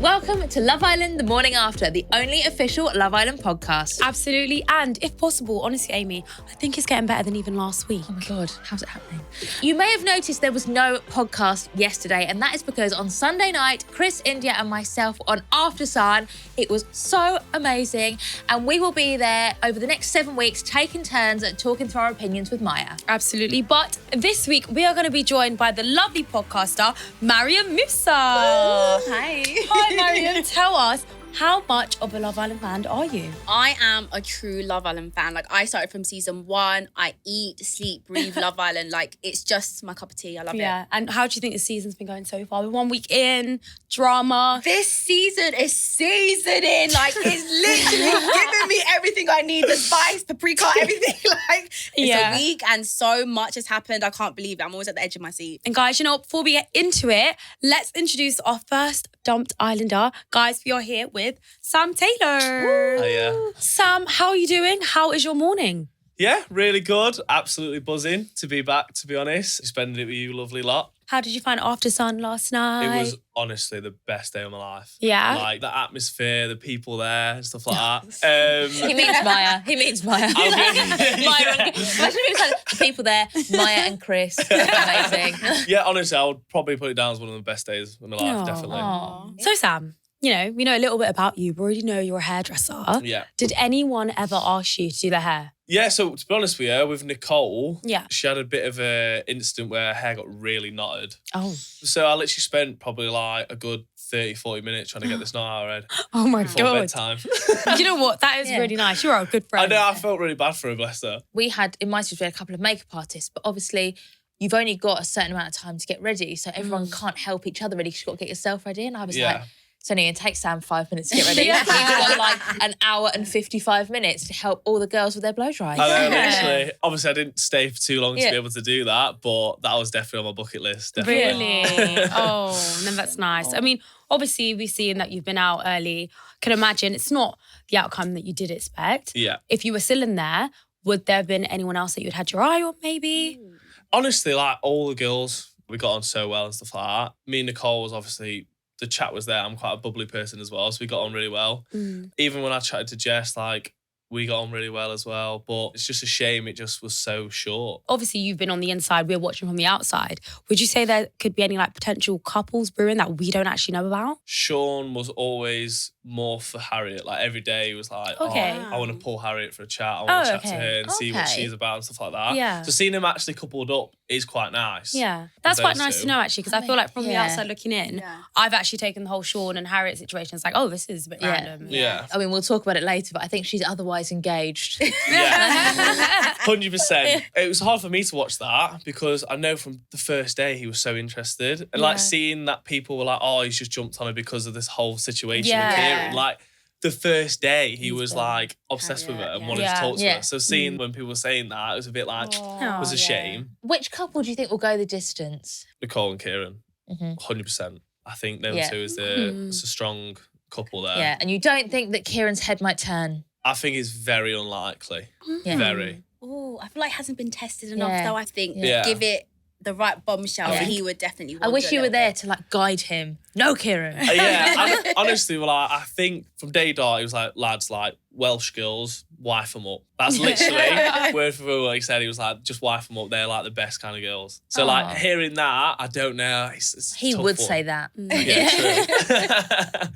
Welcome to Love Island The Morning After, the only official Love Island podcast. Absolutely. And if possible, honestly, Amy, I think it's getting better than even last week. Oh my God, how's it happening? You may have noticed there was no podcast yesterday, and that is because on Sunday night, Chris, Indiyah and myself were on After Sun. It was so amazing, and we will be there over the next 7 weeks, taking turns at talking through our opinions with Maya. Absolutely. But this week, we are going to be joined by the lovely podcaster, Mariam Musa. Hi. Hi, Mariam. Tell us, how much of a Love Island fan are you? I am a true Love Island fan. Like, I started from season 1. I eat, sleep, breathe Love Island. Like, it's just my cup of tea. I love it. Yeah. And how do you think the season's been going so far? We're 1 week in, drama. This season is seasoning. Like, it's literally giving me everything I need. The spice, paprika, everything. Like, it's a week and so much has happened. I can't believe it. I'm always at the edge of my seat. And guys, you know, before we get into it, let's introduce our first dumped islander. Guys, we are here with Sam Taylor. Oh, yeah. Sam, how are you doing? How is your morning? Yeah, really good. Absolutely buzzing to be back, to be honest. Spending it with you, lovely lot. How did you find After Sun last night? It was honestly the best day of my life. Yeah? Like, the atmosphere, the people there and stuff like that. He means Maya. Maya. Imagine if it was like the people there, Maya and Chris. Amazing. Yeah, honestly, I would probably put it down as one of the best days of my life, Aw. definitely. Aww. So Sam, you know, we know a little bit about you. We already know you're a hairdresser. Yeah. Did anyone ever ask you to do their hair? Yeah, so to be honest with you, with Nicole, Yeah. she had a bit of an incident where her hair got really knotted. Oh. So I literally spent probably like a good 30, 40 minutes trying to get this knot out of her head Oh my before God. bedtime. You know what? That is really nice. You're a good I friend. know, I felt really bad for her, bless her. We had, in my studio, we had a couple of makeup artists, but obviously you've only got a certain amount of time to get ready, so everyone can't help each other really because you've got to get yourself ready. And I was like, it's only going to take Sam 5 minutes to get ready. Yeah. You've got like an hour and 55 minutes to help all the girls with their blow dries. I know, literally. Obviously, I didn't stay for too long to Yeah. be able to do that, but that was definitely on my bucket list. Definitely. Really? Oh, then that's nice. I mean, obviously, we've seen that you've been out early. Can imagine it's not the outcome that you did expect. Yeah. If you were still in there, would there have been anyone else that you'd had your eye on maybe? Honestly, like all the girls, we got on so well and stuff like that. Me and Nicole was obviously, the chat was there. I'm quite a bubbly person as well, so we got on really well. Even when I chatted to Jess, like, we got on really well as well, but it's just a shame it just was so short. Obviously, you've been on the inside. We're watching from the outside. Would you say there could be any like potential couples brewing that we don't actually know about? Sean was always more for Harriet. Like, every day he was like, Okay. I want to pull Harriet for a chat. I want to chat to okay. her and see what Okay. she's about and stuff like that. Yeah. So seeing them actually coupled up is quite nice. Yeah, that's Those quite nice two. to know actually, because I feel like from the Yeah. outside looking in, Yeah. I've actually taken the whole Sean and Harriet situation. It's like, oh, this is a bit Yeah. random. Yeah. I mean, we'll talk about it later, but I think she's otherwise engaged. Yeah. 100%. It was hard for me to watch that because I know from the first day he was so interested. And like seeing that people were like, oh, he's just jumped on her because of this whole situation Yeah. with Kieran. Like, the first day he was like obsessed with her and wanted to talk to Yeah. her. So seeing when people were saying that, it was a bit like, it was a shame. Which couple do you think will go the distance? Nicole and Kieran, 100%. I think them Yeah. two is it's a strong couple there. Yeah, and you don't think that Kieran's head might turn? I think it's very unlikely. Yeah. Very. Oh, I feel like it hasn't been tested enough, Yeah. though. I think Yeah. give it the right bombshell, Yeah. he would definitely I want wish to a you were little there bit. to like guide him. No, Kieran. Honestly, well, I think from day dot, it was like, lads, like, Welsh girls, wife them up. That's literally word for word what he said. He was like, just wife them up. They're like the best kind of girls. So like hearing that, I don't know. It's He tough would one. say that. Yeah,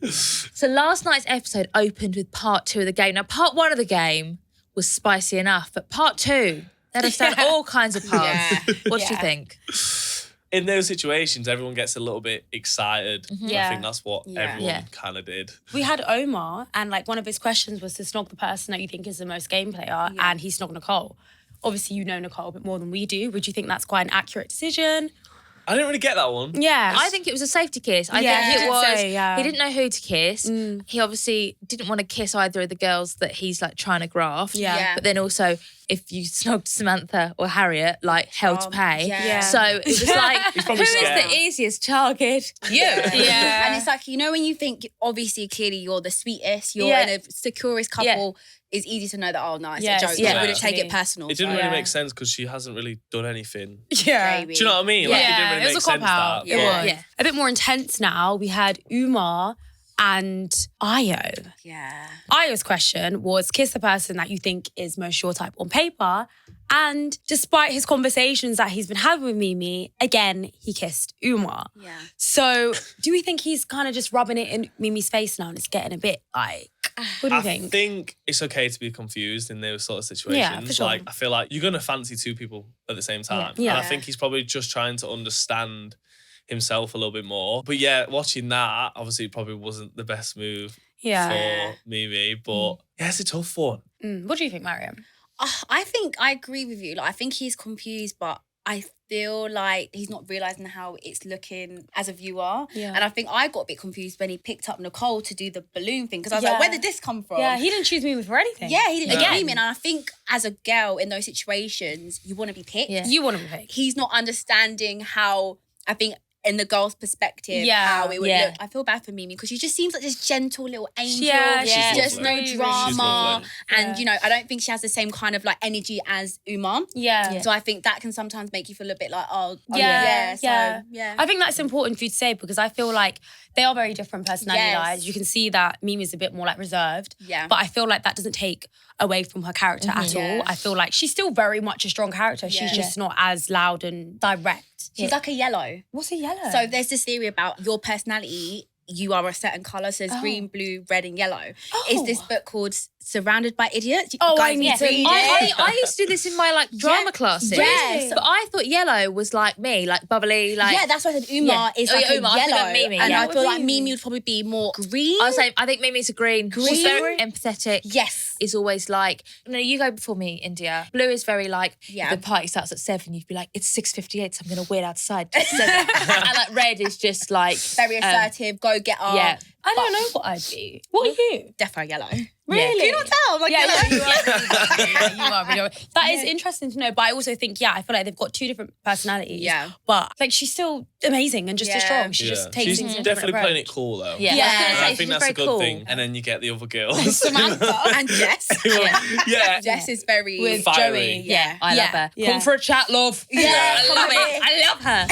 true. So last night's episode opened with part 2 of the game. Now, part 1 of the game was spicy enough, but part 2, let us down all kinds of paths. Yeah. What do you think? In those situations, everyone gets a little bit excited. Yeah. I think that's what everyone Yeah. kind of did. We had Omar, and like one of his questions was to snog the person that you think is the most game player, and he snogged Nicole. Obviously, you know Nicole a bit more than we do. Would you think that's quite an accurate decision? I didn't really get that one. Yeah. I think it was a safety kiss. I Yeah, think he it did was. say, yeah. He didn't know who to kiss. He obviously didn't want to kiss either of the girls that he's like trying to graft. Yeah. But then also, if you snogged Samantha or Harriet, like hell to pay. yeah. So it was like, who probably is scared. the easiest target? You. Yeah. And it's like, you know, when you think, obviously, clearly you're the sweetest, you're Yeah. in a securest couple, it's easy to know that, oh, no, it's Yes, a joke. yeah. You wouldn't take it Actually. personal. It didn't so- really Yeah. make sense because she hasn't really done anything. Yeah. Maybe. Do you know what I mean? Like, it Yeah, didn't really it was make a sense cop-out. that. It but- was. Yeah. A bit more intense now. We had Umar and Io. Yeah. Io's question was, kiss the person that you think is most your type on paper. And despite his conversations that he's been having with Mimi, again, he kissed Umar. Yeah. So do we think he's kind of just rubbing it in Mimi's face now and it's getting a bit like, what do you think? I think it's okay to be confused in those sort of situations. Yeah, for sure. Like, I feel like you're going to fancy two people at the same time. Yeah. And I think he's probably just trying to understand himself a little bit more. But yeah, watching that, obviously it probably wasn't the best move for Mimi. But yeah, it's a tough one. What do you think, Mariam? I think I agree with you. Like, I think he's confused, but I feel like he's not realising how it's looking as a viewer. Yeah. And I think I got a bit confused when he picked up Nicole to do the balloon thing, because I was like, where did this come from? Yeah, he didn't choose Mimi for anything. Yeah, he didn't choose Mimi. And I think as a girl in those situations, you want to be picked. Yeah. You want to be picked. He's not understanding how, I think, in the girl's perspective, how it would look. I feel bad for Mimi because she just seems like this gentle little angel. Yeah, she's just lovely. no She's drama. lovely. And, you know, I don't think she has the same kind of like energy as Umar. Yeah. So I think that can sometimes make you feel a bit like, so, yeah. yeah. I think that's important for you to say because I feel like they are very different personality-wise. You can see that Mimi's a bit more like reserved. Yeah. But I feel like that doesn't take away from her character at all. I feel like she's still very much a strong character. She's just not as loud and direct. She's like a yellow. What's a yellow? So there's this theory about your personality. You are a certain colour, so there's green, blue, red and yellow. It's this book called Surrounded by Idiots. I need to read it. I used to do this in my like drama classes. Yes. But I thought yellow was like me, like bubbly, like... Yeah, that's why I said Umar is like Umar, a I think yellow. I'm Mimi, and yeah. I feel like Mimi would probably be more green. I was saying, I think Mimi's a green. She's very empathetic. Yes. Is always like, no, you go before me, Indiyah. Blue is very like, if the party starts at 7, you'd be like, it's 6:58, so I'm going to wait outside. Till 7. And like red is just like... Very assertive, go get up. Yeah. I don't know what I'd be. What are you? Defo yellow. Really? Can you not tell? I'm like, Yeah, yellow. you are really. That is interesting to know. But I also think, I feel like they've got two different personalities. Yeah. But like she's still amazing and just as strong. She just takes She's things in a definitely different playing approach. it cool though. Yeah. Yeah. I was gonna And say, I she's think just that's a very good cool. thing. And then you get the other girls. Samantha and Jess. Yeah. Jess is very... With Fiery. Joey. Yeah. I love her. Yeah. Come for a chat, love. Yeah, I love come it. here. I love her.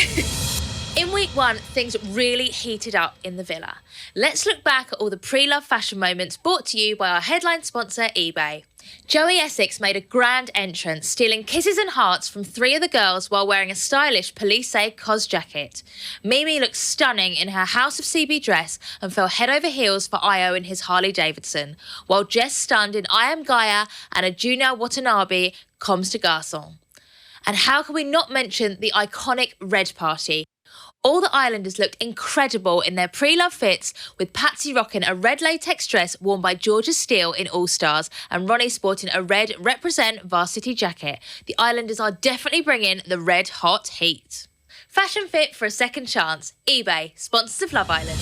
In week 1, things really heated up in the villa. Let's look back at all the pre-love fashion moments brought to you by our headline sponsor, eBay. Joey Essex made a grand entrance, stealing kisses and hearts from 3 of the girls while wearing a stylish Police COS jacket. Mimi looked stunning in her House of CB dress and fell head over heels for Io in his Harley Davidson, while Jess stunned in I Am Gaia and a Junya Watanabe Comms de Garçon. And how can we not mention the iconic red party? All the Islanders looked incredible in their pre-love fits, with Patsy rocking a red latex dress worn by Georgia Steele in All Stars and Ronnie sporting a red Represent varsity jacket. The Islanders are definitely bringing the red hot heat. Fashion fit for a second chance. eBay, sponsors of Love Island.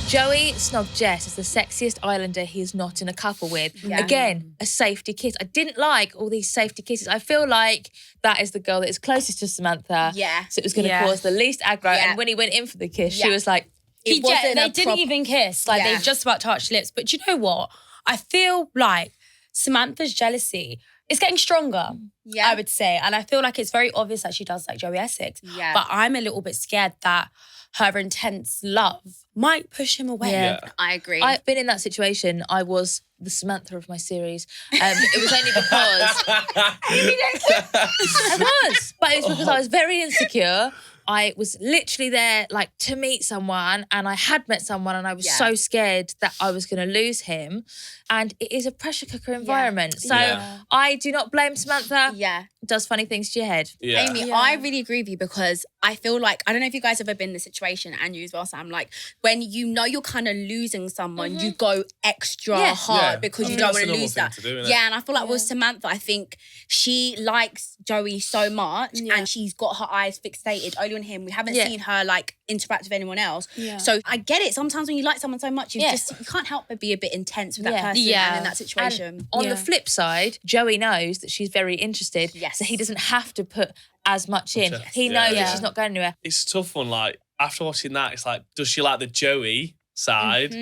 Joey snogged Jess as the sexiest Islander he is not in a couple with. Yeah. Again, a safety kiss. I didn't like all these safety kisses. I feel like that is the girl that is closest to Samantha. Yeah. So it was going to cause the least aggro. Yeah. And when he went in for the kiss, she Yeah. was like, They didn't even kiss. Like Yeah. they just about touched lips. But you know what? I feel like Samantha's jealousy is getting stronger. Yeah. I would say. And I feel like it's very obvious that she does like Joey Essex. Yeah. But I'm a little bit scared that her intense love might push him away. Yeah. I agree. I've been in that situation. I was the Samantha of my series. It was only because... I was. But it was because I was very insecure. I was literally there like to meet someone, and I had met someone, and I was so scared that I was going to lose him. And it is a pressure cooker environment. So I do not blame Samantha. Yeah. Does funny things to your head. Yeah. Amy, I really agree with you because I feel like, I don't know if you guys have ever been in this situation, and you as well, Sam, like when you know you're kind of losing someone, you go extra hard because you don't want to lose that. Yeah, and I feel like with Samantha, I think she likes Joey so much and she's got her eyes fixated only on him. We haven't seen her like interact with anyone else. Yeah. So I get it. Sometimes when you like someone so much, you can't help but be a bit intense with that person and in that situation. And on the flip side, Joey knows that she's very interested. Yes. So he doesn't have to put as much in. He knows that she's not going anywhere. It's a tough one. Like, after watching that, it's like, does she like the Joey side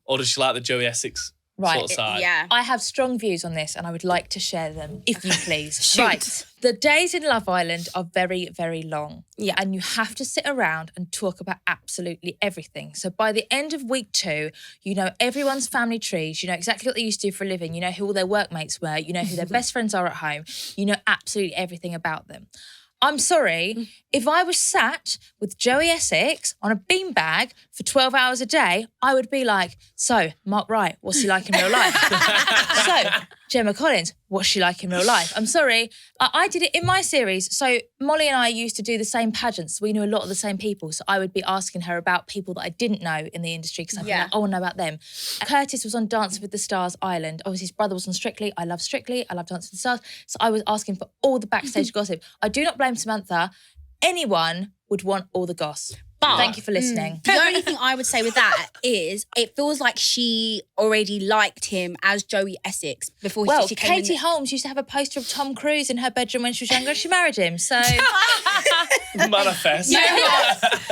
or does she like the Joey Essex Right. sort of side. Yeah. I have strong views on this and I would like to share them, if you please. Right. The days in Love Island are very, very long. Yeah. And you have to sit around and talk about absolutely everything. So by the end of week 2, you know everyone's family trees, you know exactly what they used to do for a living, you know who all their workmates were, you know who their best friends are at home, you know absolutely everything about them. I'm sorry, if I was sat with Joey Essex on a beanbag for 12 hours a day, I would be like, so, Mark Wright, what's he like in real life? So, Gemma Collins, what's she like in real life? I'm sorry, I did it in my series. So Molly and I used to do the same pageants. We knew a lot of the same people. So I would be asking her about people that I didn't know in the industry because I'd be like, I want to know about them. Curtis was on Dancing with the Stars Island. Obviously, his brother was on Strictly. I love Strictly. I love Dancing with the Stars. So I was asking for all the backstage gossip. I do not blame Samantha. Anyone would want all the goss. But thank you for listening. The only thing I would say with that is it feels like she already liked him as Joey Essex before she came Katie in. Holmes used to have a poster of Tom Cruise in her bedroom when she was younger. She married him, so... Manifest.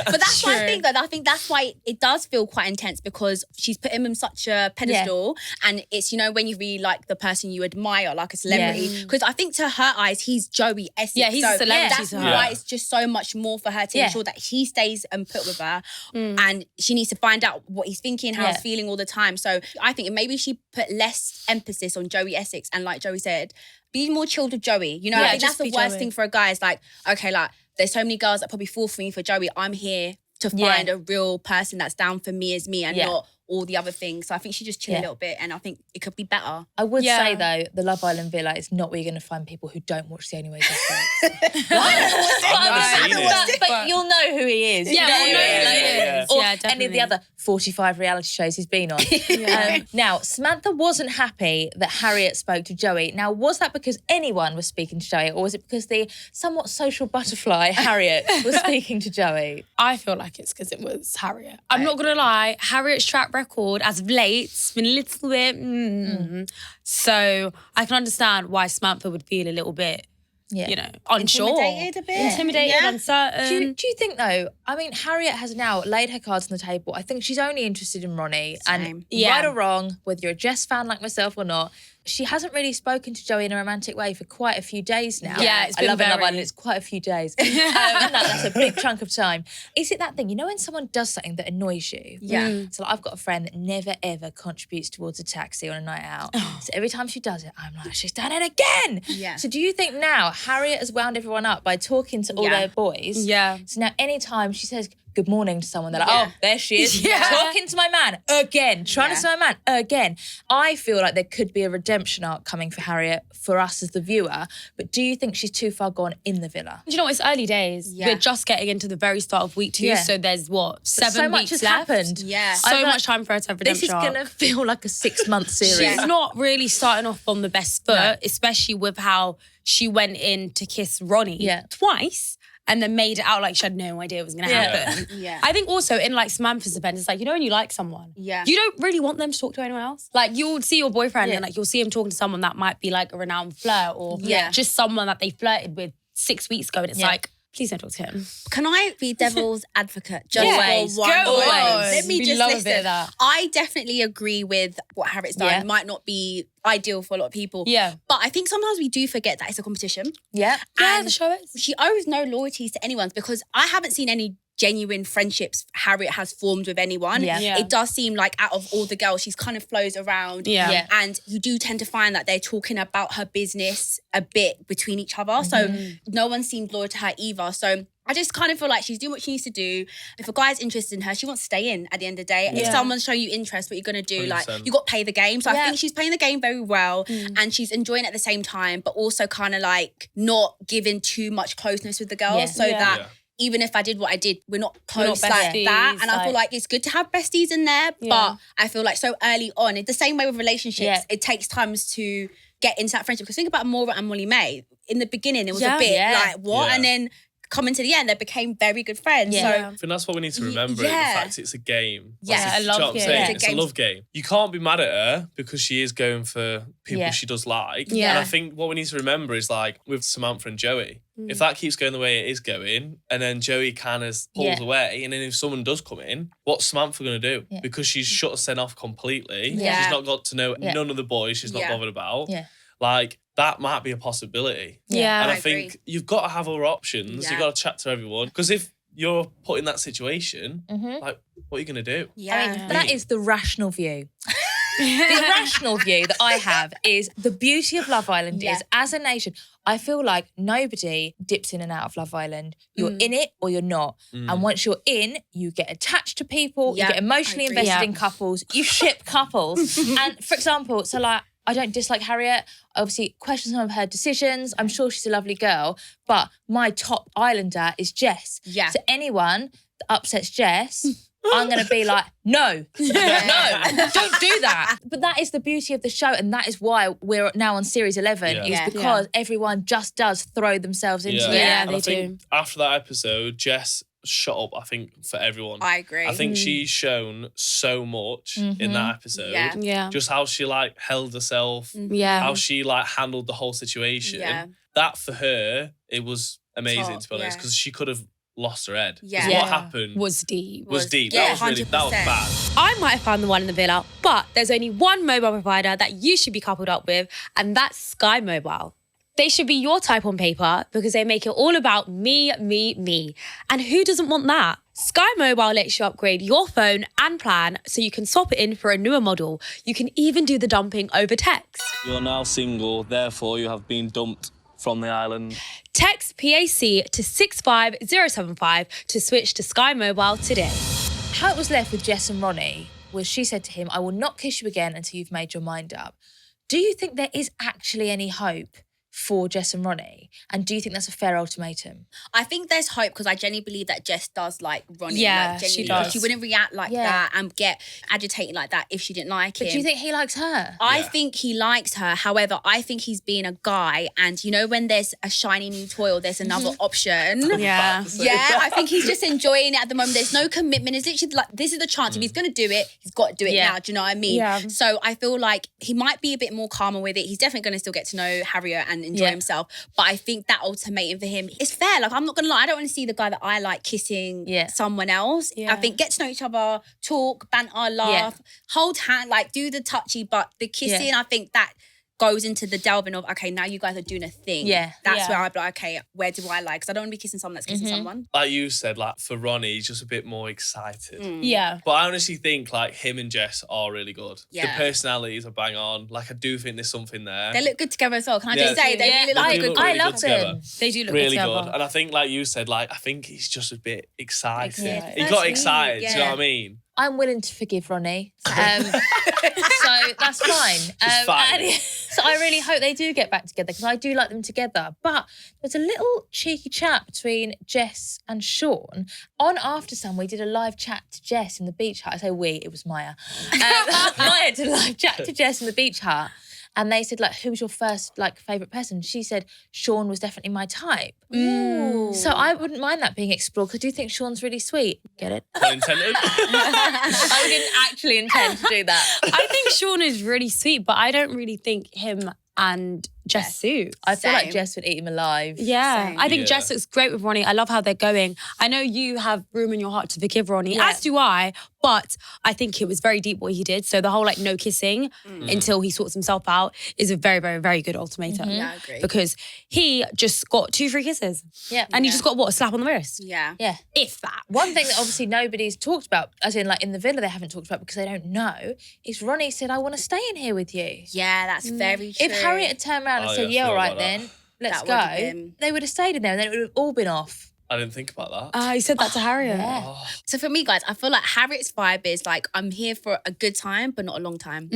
But that's what I think, though. I think that's why it does feel quite intense because she's put him in such a pedestal and it's, you know, when you really like the person you admire, like a celebrity. Because I think to her eyes, he's Joey Essex. Yeah, he's a celebrity. That's why it's just so much more for her to ensure that he stays and put with her and she needs to find out what he's thinking, how he's feeling all the time. So I think maybe she put less emphasis on Joey Essex and like Joey said, be more chilled with Joey. You know, I think that's the worst thing for a guy is like, okay, like there's so many girls that probably fall for me for Joey. I'm here to find a real person that's down for me as me and not all the other things. So I think she just chilled a little bit and I think it could be better. I would say though, the Love Island villa is not where you're going to find people who don't watch The Only Way Just But you'll know who he is. Yeah, we'll know who he is. Or Yeah, any of the other 45 reality shows he's been on. Now, Samantha wasn't happy that Harriet spoke to Joey. Now, was that because anyone was speaking to Joey or was it because the somewhat social butterfly Harriet was speaking to Joey? I feel like it's because it was Harriet. I'm not going to lie, Harriet's track record as of late has been a little bit... So I can understand why Samantha would feel a little bit, you know, unsure. Intimidated a bit. Intimidated, uncertain. Do you think though, I mean, Harriet has now laid her cards on the table. I think she's only interested in Ronnie. Same. And right or wrong, whether you're a Jess fan like myself or not, she hasn't really spoken to Joey in a romantic way for quite a few days now. Yeah, it's been I love Love Island, it's quite a few days. That's a big chunk of time. Is it that thing, you know when someone does something that annoys you? Yeah. So like, I've got a friend that never ever contributes towards a taxi on a night out. So every time she does it, I'm like, she's done it again. Yeah. So do you think now Harriet has wound everyone up by talking to all their boys? Yeah. So now anytime she says good morning to someone, they're like, oh, there she is. Talking to my man again. Trying to see my man again. I feel like there could be a redemption arc coming for Harriet for us as the viewer. But do you think she's too far gone in the villa? Do you know what? It's early days. Yeah. We're just getting into the very start of week 2. So there's what, 7 so much weeks has left? happened. Yeah. So much time for her to have redemption This is going to feel like a 6-month series. She's not really starting off on the best foot, especially with how she went in to kiss Ronnie twice and then made it out like she had no idea it was going to happen. Yeah. I think also in like Samantha's event, it's like, you know when you like someone, you don't really want them to talk to anyone else. Like you'll see your boyfriend and like you'll see him talking to someone that might be like a renowned flirt or just someone that they flirted with 6 weeks ago and it's like, please don't talk to him. Can I be devil's advocate just Always. for one Go moment? always. Let me We just love a listen. bit of that. I definitely agree with what Harriet's done. Yeah. It might not be ideal for a lot of people. Yeah. But I think sometimes we do forget that it's a competition. Yeah. Yeah, And the show is. she owes no loyalties to anyone because I haven't seen any genuine friendships Harriet has formed with anyone. Yeah. It does seem like out of all the girls, she's kind of flows around. Yeah. And you do tend to find that they're talking about her business a bit between each other. So no one seemed loyal to her either. So I just kind of feel like she's doing what she needs to do. If a guy's interested in her, she wants to stay in at the end of the day. If someone's showing you interest, what you're going to do, 100%. like, you got to play the game. So I think she's playing the game very well and she's enjoying it at the same time, but also kind of like not giving too much closeness with the girls that even if I did what I did, we're not close not like besties, that. And I feel like- like it's good to have besties in there, but I feel like so early on, it's the same way with relationships, it takes times to get into that friendship. Because think about Maura and Molly May. In the beginning, it was a bit like, what? Yeah. And then coming to the end, they became very good friends. Yeah. So I think that's what we need to remember. The fact it's a game. Yeah, Like, a do you know love what I'm game. saying? It's It's a a love game. You can't be mad at her because she is going for people she does like. Yeah. And I think what we need to remember is like with Samantha and Joey, If that keeps going the way it is going, and then Joey kind of pulls away, and then if someone does come in, what's Samantha going to do? Yeah. Because she's shut Sen off completely. Yeah. She's not got to know none of the boys she's not bothered about. Yeah. Like, that might be a possibility. Yeah. And I think you've got to have other options. Yeah. You've got to chat to everyone. Because if you're put in that situation, like, what are you going to do? Yeah. I mean, that is the rational view. The irrational view that I have is the beauty of Love Island is, as a nation, I feel like nobody dips in and out of Love Island. You're in it or you're not. And once you're in, you get attached to people, you get emotionally invested in couples, you ship couples. And for example, so like, I don't dislike Harriet. I obviously question some of her decisions. I'm sure she's a lovely girl, but my top Islander is Jess. Yeah. So anyone that upsets Jess, I'm going to be like, no, don't do that. But that is the beauty of the show, and that is why we're now on series 11, is because everyone just does throw themselves into it. Yeah, they do. After that episode, Jess shut up, I think, for everyone. I agree. I think she's shown so much in that episode. Yeah. Just how she like held herself, how she like handled the whole situation. Yeah. That for her, it was amazing to be honest, because she could have lost her head. Yeah. What happened was deep. Yeah, that was bad. I might have found the one in the villa, but there's only one mobile provider that you should be coupled up with, and that's Sky Mobile. They should be your type on paper because they make it all about me, me, me. And who doesn't want that? Sky Mobile lets you upgrade your phone and plan so you can swap it in for a newer model. You can even do the dumping over text. You're now single, therefore you have been dumped from the island. Text PAC to 65075 to switch to Sky Mobile today. How it was left with Jess and Ronnie was she said to him, I will not kiss you again until you've made your mind up. Do you think there is actually any hope for Jess and Ronnie? And do you think that's a fair ultimatum? I think there's hope because I genuinely believe that Jess does like Ronnie. Yeah, she does. She wouldn't react like that and get agitated like that if she didn't like him. But do you think he likes her? I think he likes her. However, I think he's being a guy, and you know when there's a shiny new toy or there's another option. Yeah. I think he's just enjoying it at the moment. There's no commitment. It's literally like, this is the chance. If he's going to do it, he's got to do it now. Do you know what I mean? Yeah. So I feel like he might be a bit more calmer with it. He's definitely going to still get to know Harriet and enjoy himself. But I think that ultimatum for him is fair. Like, I'm not gonna lie, I don't want to see the guy that I like kissing someone else. I think get to know each other, talk, banter, laugh, hold hand, like do the touchy, but the kissing, I think that goes into the delving of, okay, now you guys are doing a thing. Yeah. That's where I'd be like, okay, where do I like? Because I don't want to be kissing someone that's kissing someone. Like you said, like for Ronnie, he's just a bit more excited. Yeah. But I honestly think like him and Jess are really good. Yeah. The personalities are bang on. Like I do think there's something there. They look good together as well. Can I just say, they really look good. I love them. They do look really good together. Good. And I think like you said, like I think he's just a bit excited. He got excited, do you know what I mean? I'm willing to forgive Ronnie. So that's fine. So I really hope they do get back together because I do like them together. But there's a little cheeky chat between Jess and Sean. On After Sun, we did a live chat to Jess in the beach hut. I say we, it was Maya. Maya did a live chat to Jess in the beach hut. And they said, like, who was your first, like, favourite person? She said, Sean was definitely my type. Ooh. So I wouldn't mind that being explored because I do think Sean's really sweet. Get it? Unintended. I didn't actually intend to do that. I think Sean is really sweet, but I don't really think him and Jess suit. I feel like Jess would eat him alive. Yeah. I think Jess looks great with Ronnie. I love how they're going. I know you have room in your heart to forgive Ronnie, as do I, but I think it was very deep what he did. So the whole like no kissing until he sorts himself out is a very, very, very good ultimatum. Yeah, I agree. Because he just got 2 free kisses. Yeah. And he just got what? A slap on the wrist. Yeah. Yeah. If that. One thing that obviously nobody's talked about, as in like in the villa they haven't talked about because they don't know, is Ronnie said, I want to stay in here with you. Yeah, that's very true. If Harriet had turned around and said, yeah, all right then, let's go, they would have stayed in there and then it would have all been off. I didn't think about that. He said that to Harriet. Yeah. Oh. So for me, guys, I feel like Harriet's vibe is like, I'm here for a good time, but not a long time.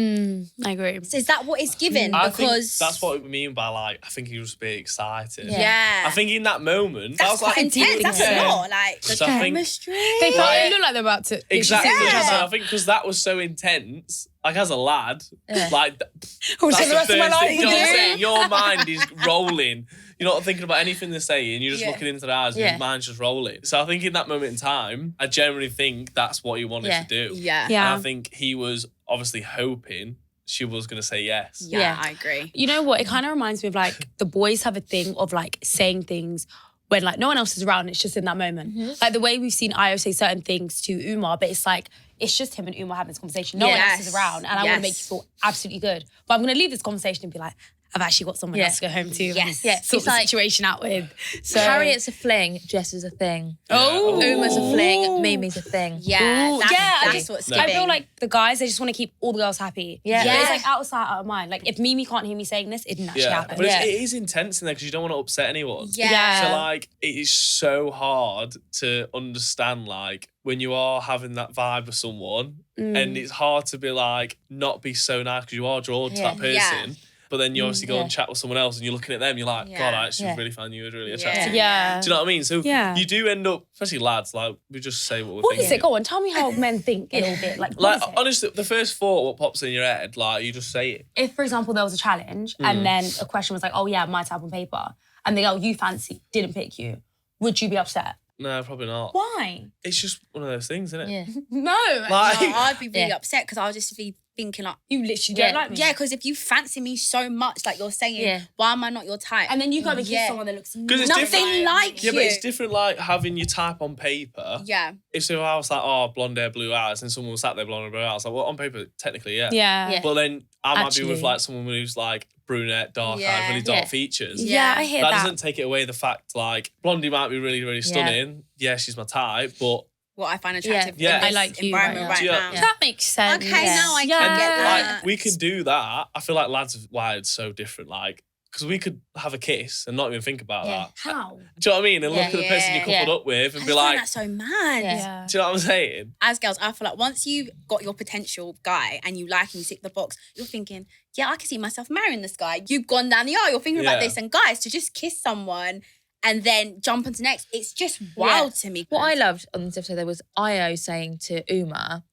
I agree. So is that what it's given? I because think that's what we mean by like, I think he was a bit excited. Yeah. I think in that moment, that's that was like intense. That's a lot. Like the chemistry. They probably look like they're about to. Exactly. So I think because that was so intense, like as a lad, like that's the first thing, you know what I'm saying? Your mind is rolling. You're not thinking about anything they're saying. You're just looking into their eyes and your mind's just rolling. So I think in that moment in time, I generally think that's what he wanted to do. Yeah. And I think he was obviously hoping she was going to say yes. Yeah, I agree. You know what? It kind of reminds me of like the boys have a thing of like saying things when like no one else is around. It's just in that moment. Like the way we've seen Io say certain things to Umar, but it's like, it's just him and Umar having this conversation. No one else is around. And I want to make you feel absolutely good. But I'm going to leave this conversation and be like, I've actually got someone else to go home to. Yes. And sort the situation out with. So Harriet's a fling, Jess is a thing. Oh. Uma's a fling, Mimi's a thing. Yeah, that's what's giving. I feel like the guys, they just want to keep all the girls happy. Yeah. But it's like out of sight, out of mind. Like if Mimi can't hear me saying this, it didn't actually happen. But it is intense in there because you don't want to upset anyone. Yeah. So like, it is so hard to understand like when you are having that vibe with someone and it's hard to be like, not be so nice because you are drawn to that person. But then you obviously go and chat with someone else and you're looking at them, you're like, God, I actually really found you really attractive. Yeah. Do you know what I mean? So you do end up, especially lads, like, we just say what we're What thinking. is it? Go on, tell me how men think a little bit. Like honestly, the first thought, what pops in your head, like, you just say it. If, for example, there was a challenge and then a question was like, oh yeah, my type on paper, and the girl you fancy didn't pick you, would you be upset? No, probably not. Why? It's just one of those things, isn't it? Yeah. No. I'd be really upset because I'll just be thinking like, you literally don't like me. Yeah, because if you fancy me so much, like you're saying, why am I not your type? And then you go and kiss someone that looks nothing like you. Yeah, but it's different like having your type on paper. Yeah. If so I was like, oh, blonde hair, blue eyes, and someone was sat there blonde hair, blue eyes, like, well, on paper, technically, yeah. But then I might be with like someone who's like brunette, dark eyes, really dark features. Yeah, I hear that. That doesn't take it away the fact like Blondie might be really, really stunning. Yeah, she's my type, but what I find attractive in I this like you environment right now. That makes sense. Okay, now I can get that. Like, we can do that. I feel like lads are wired so different. Like, because we could have a kiss and not even think about that. How? Do you know what I mean? And look at the person you coupled up with and be like, that's so mad. Yeah. do you know what I'm saying? As girls, I feel like once you got your potential guy and you like him, you tick the box, you're thinking, yeah, I can see myself marrying this guy. You've gone down the aisle, you're thinking about this. And guys, to just kiss someone and then jump onto next, it's just wild to me. What I loved on this episode, there was Io saying to Umar,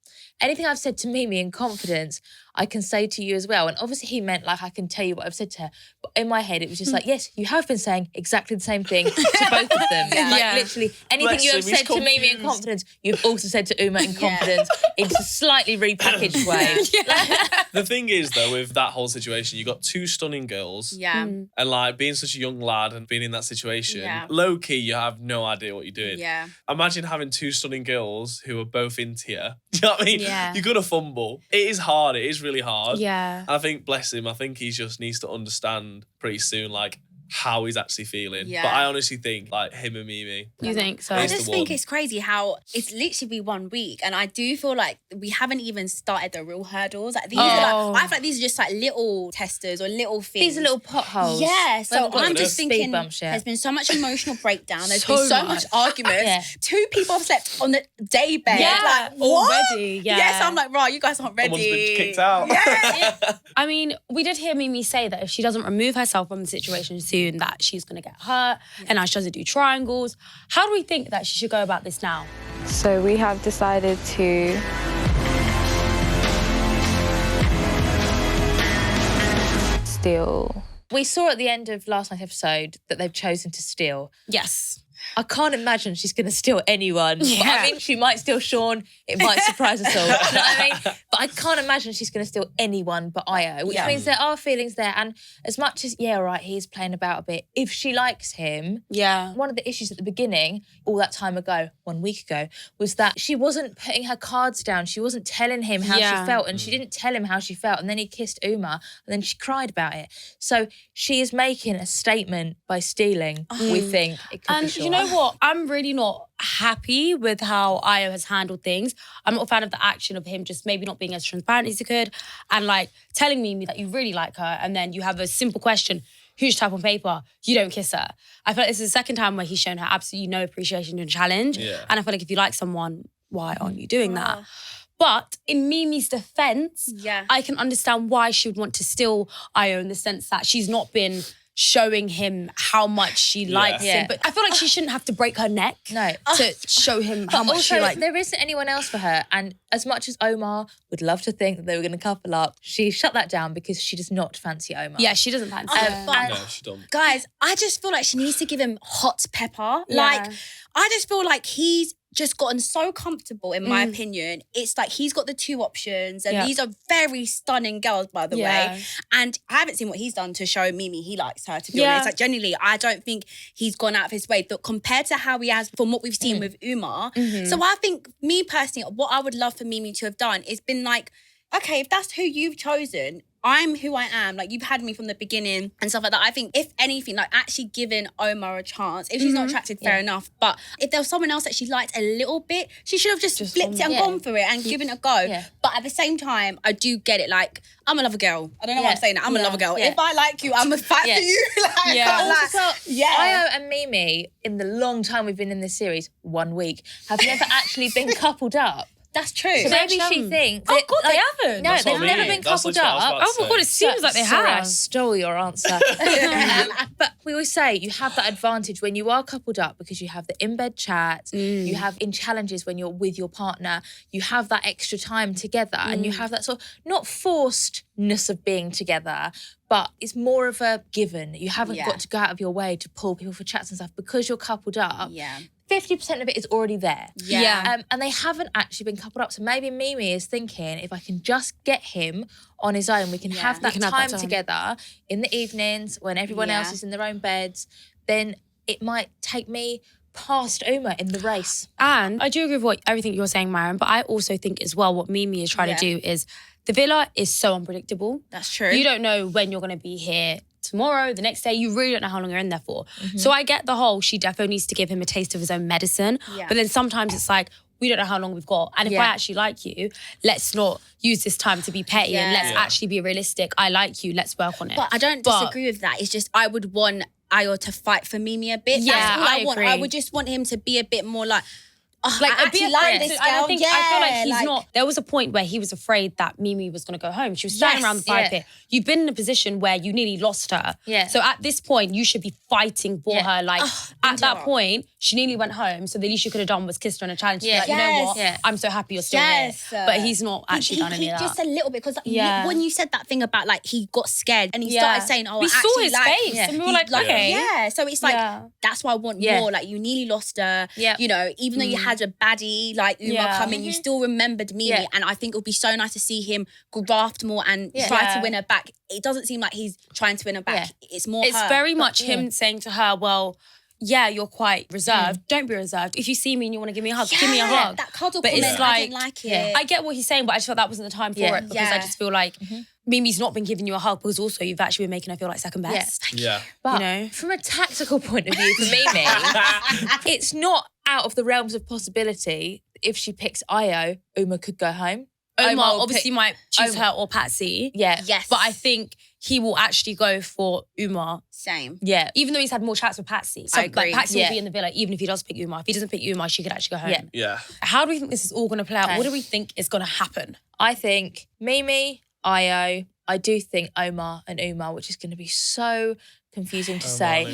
anything I've said to Mimi in confidence, I can say to you as well. And obviously he meant like, I can tell you what I've said to her. But in my head, it was just like, yes, you have been saying exactly the same thing to both of them. Like literally anything you have said to Mimi in confidence, you've also said to Umar in confidence in just a slightly repackaged way. The thing is though, with that whole situation, you got two stunning girls. Yeah. And like being such a young lad and being in that situation, low key, you have no idea what you're doing. Yeah. Imagine having two stunning girls who are both into you. Do you know what I mean? Yeah. You're gonna fumble. It is hard. It is really hard. Yeah. I think, bless him, I think he just needs to understand pretty soon, like, how he's actually feeling. Yeah. But I honestly think, like, him and Mimi. You think so? I just think it's crazy how it's literally been 1 week, and I do feel like we haven't even started the real hurdles. Like these are like, I feel like these are just like little testers or little things. These are little potholes. Yeah, so I'm just thinking bumps, there's been so much emotional breakdown. There's been so much arguments. 2 people have slept on the day bed. Yeah, like, what? already. Yeah. Yes, I'm like, right, you guys aren't ready. Someone's been kicked out. Yeah. I mean, we did hear Mimi say that if she doesn't remove herself from the situation soon, that she's going to get hurt and now she doesn't do triangles. How do we think that she should go about this now? So we have decided to steal. We saw at the end of last night's episode that they've chosen to steal. Yes. I can't imagine she's going to steal anyone. Yeah. But I mean, she might steal Sean. It might surprise us all. You know what I mean? But I can't imagine she's going to steal anyone but Io, which means there are feelings there. And as much as, he's playing about a bit, if she likes him, one of the issues at the beginning, all that time ago, 1 week ago, was that she wasn't putting her cards down. She wasn't telling him how she felt, and she didn't tell him how she felt. And then he kissed Umar, and then she cried about it. So she is making a statement by stealing, we think. It could be Sean. You know what? I'm really not happy with how Io has handled things. I'm not a fan of the action of him just maybe not being as transparent as he could and like telling Mimi that you really like her and then you have a simple question, who's type on paper? You don't kiss her. I feel like this is the second time where he's shown her absolutely no appreciation and challenge. Yeah. And I feel like if you like someone, why aren't you doing that? But in Mimi's defense, I can understand why she would want to steal Io in the sense that she's not been showing him how much she likes him. But I feel like she shouldn't have to break her neck to show him how much she likes him. There isn't anyone else for her. And as much as Omar would love to think that they were going to couple up, she shut that down because she does not fancy Omar. Yeah, she doesn't fancy him. No, she don't. Guys, I just feel like she needs to give him hot pepper. Like, I just feel like he's just gotten so comfortable, in my opinion. It's like he's got the 2 options, and these are very stunning girls, by the way. And I haven't seen what he's done to show Mimi he likes her, to be honest. Like, genuinely, I don't think he's gone out of his way. But compared to how he has from what we've seen with Umar, so I think, me personally, what I would love for Mimi to have done is been like, okay, if that's who you've chosen, I'm who I am. Like, you've had me from the beginning and stuff like that. I think, if anything, like, actually giving Omar a chance. If she's not attracted, fair enough. But if there was someone else that she liked a little bit, she should have just flipped it and gone for it and given it a go. Yeah. But at the same time, I do get it. Like, I'm a lover girl. I don't know why I'm saying that. I'm a lover girl. If I like you, I'm going to fight for you. Io and Mimi, in the long time we've been in this series, 1 week, have never actually been coupled up. That's true. So maybe she thinks... Oh, God, they haven't. No, they've never been coupled up. Oh, my God, it seems like they have. I stole your answer. But we always say you have that advantage when you are coupled up because you have the in-bed chat, you have in challenges when you're with your partner, you have that extra time together and you have that sort of, not forcedness of being together, but it's more of a given. You haven't got to go out of your way to pull people for chats and stuff because you're coupled up. 50% of it is already there. And they haven't actually been coupled up. So maybe Mimi is thinking, if I can just get him on his own, we can have that time together in the evenings when everyone else is in their own beds, then it might take me past Umar in the race. And I do agree with everything you're saying, Mariam, but I also think as well what Mimi is trying to do is the villa is so unpredictable. That's true. You don't know when you're going to be here tomorrow, the next day. You really don't know how long you're in there for. So I get the whole, she definitely needs to give him a taste of his own medicine. But then sometimes it's like, we don't know how long we've got. And if I actually like you, let's not use this time to be petty and let's actually be realistic. I like you, let's work on it. But I don't disagree with that. It's just I would want Ayo to fight for Mimi a bit. Yeah, that's all I want. agree. I would just want him to be a bit more like, like I actually like this girl. I feel like he's not. There was a point where he was afraid that Mimi was going to go home. She was standing around the fire pit. You've been in a position where you nearly lost her. So at this point, you should be fighting for her. Like at that point, she nearly went home. So the least you could have done was kissed her on a challenge. Like, you know what? I'm so happy you're still here. But he's not actually done any of that. Just a little bit, because when you said that thing about like he got scared and he started saying, "Oh, we saw his face," and we were like, "Okay." So it's like that's why I want more. Like, you nearly lost her. You know, even though you had a baddie like Umar coming, you still remembered Mimi, and I think it would be so nice to see him graft more and try to win her back. It doesn't seem like he's trying to win her back. It's more It's very much him saying to her, well, you're quite reserved. Don't be reserved. If you see me and you want to give me a hug, give me a hug. That cuddle but comment, it's like, I didn't like it. I get what he's saying, but I just felt that wasn't the time for it, because I just feel like Mimi's not been giving you a hug because also you've actually been making her feel like second best. But you know, from a tactical point of view for Mimi, it's not out of the realms of possibility. If she picks Io, Umar could go home. Omar obviously might choose her or Patsy. Yes. But I think he will actually go for Umar. Same. Yeah. Even though he's had more chats with Patsy. So I agree. Like, Patsy will be in the villa even if he does pick Umar. If he doesn't pick Umar, she could actually go home. Yeah. How do we think this is all going to play out? What do we think is going to happen? I think Mimi, Io, I do think Omar and Umar, which is going to be so confusing to say. One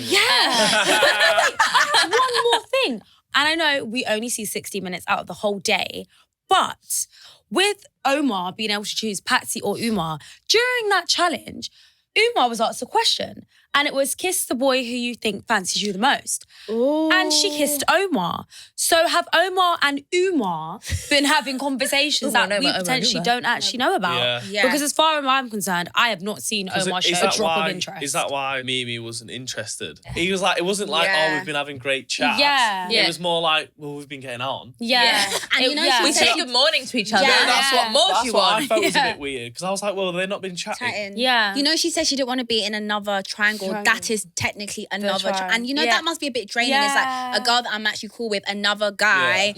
more thing. And I know we only see 60 minutes out of the whole day, but with Omar being able to choose Patsy or Umar, during that challenge, Umar was asked a question, and it was, kiss the boy who you think fancies you the most. Ooh. And she kissed Omar. So have Omar and Umar been having conversations that we potentially don't actually know about? Because as far as I'm concerned, I have not seen Omar show a drop of interest. Is that why Mimi wasn't interested? He was like, it wasn't like, oh, we've been having great chats. It was more like, well, we've been getting on. And you know, we say good morning to each other. That's what more do you want? I felt was a bit weird, because I was like, well, they've not been chatting. You know, she said she didn't want to be in another triangle. That is technically another and you know that must be a bit draining. It's like a girl that I'm actually cool with, another guy.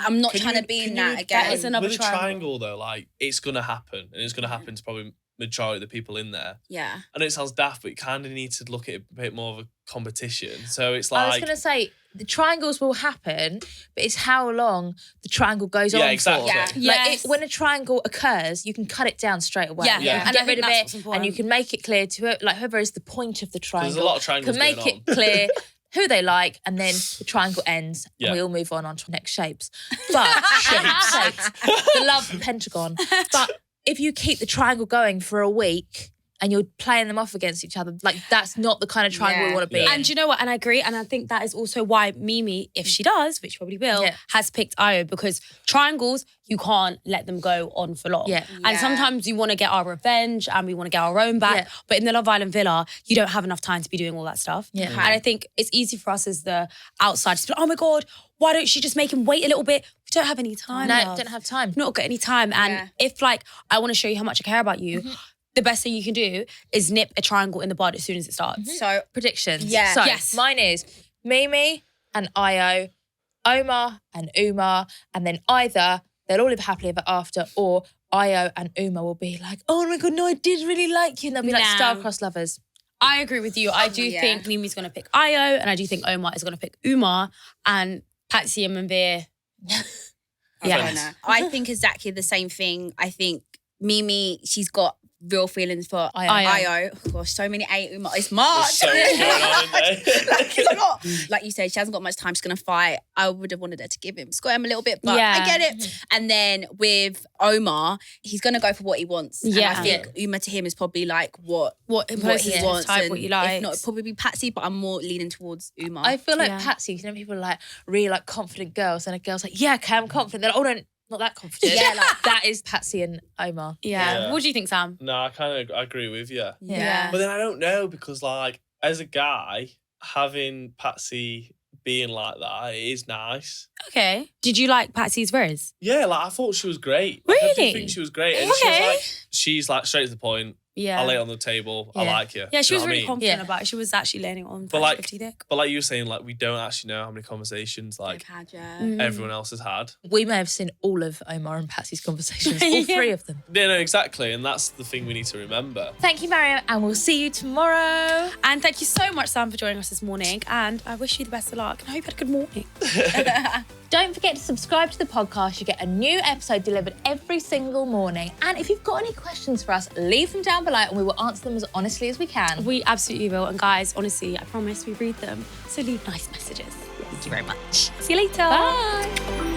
I'm not trying to be in that again. That is another with a triangle though, like, it's gonna happen, and it's gonna happen to probably majority of the people in there. I know it sounds daft, but you kind of need to look at it a bit more of a competition. So it's like, I was gonna say the triangles will happen, but it's how long the triangle goes on exactly. for. Like when a triangle occurs, you can cut it down straight away. And get rid of it, and you can make it clear to it, like whoever is the point of the triangle. There's a lot of triangles can make going it clear who they like, and then the triangle ends, and we all move on to next shapes. But shapes, the love pentagon. But if you keep the triangle going for a week, and you're playing them off against each other. Like, that's not the kind of triangle we want to be in. And do you know what? And I agree. And I think that is also why Mimi, if she does, which probably will, has picked Io, because triangles, you can't let them go on for long. And sometimes you want to get our revenge and we want to get our own back. But in the Love Island villa, you don't have enough time to be doing all that stuff. And I think it's easy for us as the outsiders to be like, oh my God, why don't she just make him wait a little bit? We don't have any time. No, don't have time. Not got any time. And if like, I want to show you how much I care about you, the best thing you can do is nip a triangle in the bud as soon as it starts. So, predictions. So, mine is Mimi and Io, Omar and Umar, and then either they'll all live happily ever after, or Io and Umar will be like, oh my God, no, I did really like you. And they'll be like star-crossed lovers. I agree with you. I do think Mimi's going to pick Io, and I do think Omar is going to pick Umar, and Patsy and Manveer. I think exactly the same thing. I think Mimi, she's got real feelings for Io. Oh gosh, so many Umar. It's March. So much going on in there. Like you said, she hasn't got much time. She's going to fight. I would have wanted her to give him, square him a little bit, but I get it. And then with Omar, he's going to go for what he wants. And I think Umar to him is probably like what he wants. Type, what you like. If not, it'd probably be Patsy, but I'm more leaning towards Umar. I feel like Patsy, you know, people are like really like confident girls, and a girl's like, yeah, okay, I'm confident. They're like, oh, no, not that confident. Like that is Patsy and Omar. What do you think, Sam? No, I kind of agree with you. But then I don't know, because like as a guy, having Patsy being like that, it is nice. Okay. Did you like Patsy's Riz? Yeah, like I thought she was great. Really? Like, I did think she was great. And she's like straight to the point. I lay it on the table. I like you. Yeah, she was really mean? confident about it. She was actually laying it on. But like you were saying, like we don't actually know how many conversations like everyone else has had. We may have seen all of Omar and Patsy's conversations, all three of them. Yeah, no, exactly. And that's the thing we need to remember. Thank you, Mariam, and we'll see you tomorrow. And thank you so much, Sam, for joining us this morning. And I wish you the best of luck. And I hope you had a good morning. Don't forget to subscribe to the podcast. You get a new episode delivered every single morning. And if you've got any questions for us, leave them down below and we will answer them as honestly as we can. We absolutely will. And guys, honestly, I promise we read them. So leave nice messages. Thank you very much. See you later. Bye.